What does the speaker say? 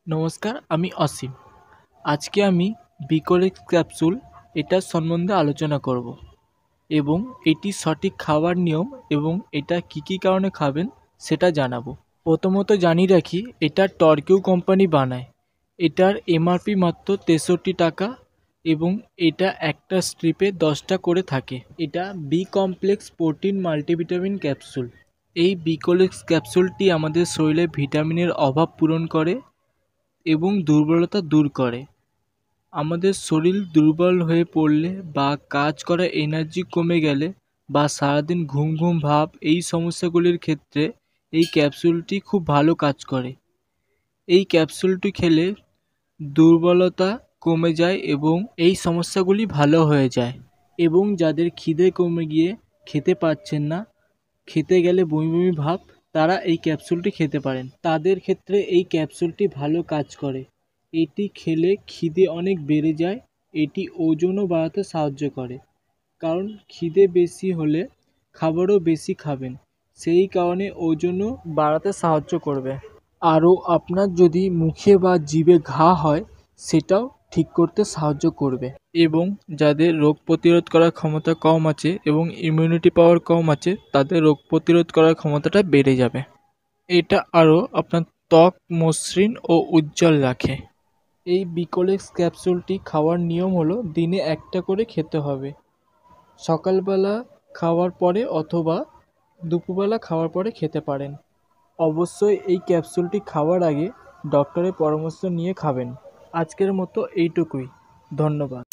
নমস্কার, আমি অসীম। আজকে আমি বিকোরেক্স ক্যাপসুল এটার সম্বন্ধে আলোচনা করব এবং এটি সঠিক খাওয়ার নিয়ম এবং এটা কী কারণে খাবেন সেটা জানাবো। প্রথমত জানিয়ে রাখি, এটা টরকিউ কোম্পানি বানায়। এটার এমআরপি মাত্র ৬৩ টাকা এবং এটা একটা স্ট্রিপে 10টা করে থাকে। এটা B complex protein multivitamin capsule. এই বিকোরেক্স ক্যাপসুলটি আমাদের শরীরে ভিটামিনের অভাব পূরণ করে এবং দুর্বলতা দূর করে। আমাদের শরীর দুর্বল হয়ে পড়লে বা কাজ করা এনার্জি কমে গেলে বা সারাদিন ঘুম ঘুম ভাব, এই সমস্যাগুলির ক্ষেত্রে এই ক্যাপসুলটি খুব ভালো কাজ করে। এই ক্যাপসুলটি খেলে দুর্বলতা কমে যায় এবং এই সমস্যাগুলি ভালো হয়ে যায়। এবং যাদের খিদে কমে গিয়ে খেতে পারছেন না, খেতে গেলে বমি বমি ভাব, তারা এই ক্যাপসুলটি খেতে পারেন। তাদের ক্ষেত্রে এই ক্যাপসুলটি ভালো কাজ করে। এটি খেলে খিদে অনেক বেড়ে যায়। এটি ওজনও বাড়াতে সাহায্য করে, কারণ খিদে বেশি হলে খাবারও বেশি খাবেন, সেই কারণে ওজনও বাড়াতে সাহায্য করবে। আরও আপনার যদি মুখে বা জিভে ঘা হয়, সেটাও ঠিক করতে সাহায্য করবে। এবং যাদের রোগ প্রতিরোধ করার ক্ষমতা কম আছে এবং ইমিউনিটি পাওয়ার কম আছে, তাদের রোগ প্রতিরোধ করার ক্ষমতাটা বেড়ে যাবে। এটা আরও আপনার ত্বক মসৃণ ও উজ্জ্বল রাখে। এই বিকোরেক্স ক্যাপসুলটি খাওয়ার নিয়ম হলো দিনে একটা করে খেতে হবে। সকালবেলা খাওয়ার পরে অথবা দুপুরবেলা খাওয়ার পরে খেতে পারেন। অবশ্যই এই ক্যাপসুলটি খাওয়ার আগে ডক্টরের পরামর্শ নিয়ে খাবেন। আজকের মতো এইটুকুই। ধন্যবাদ।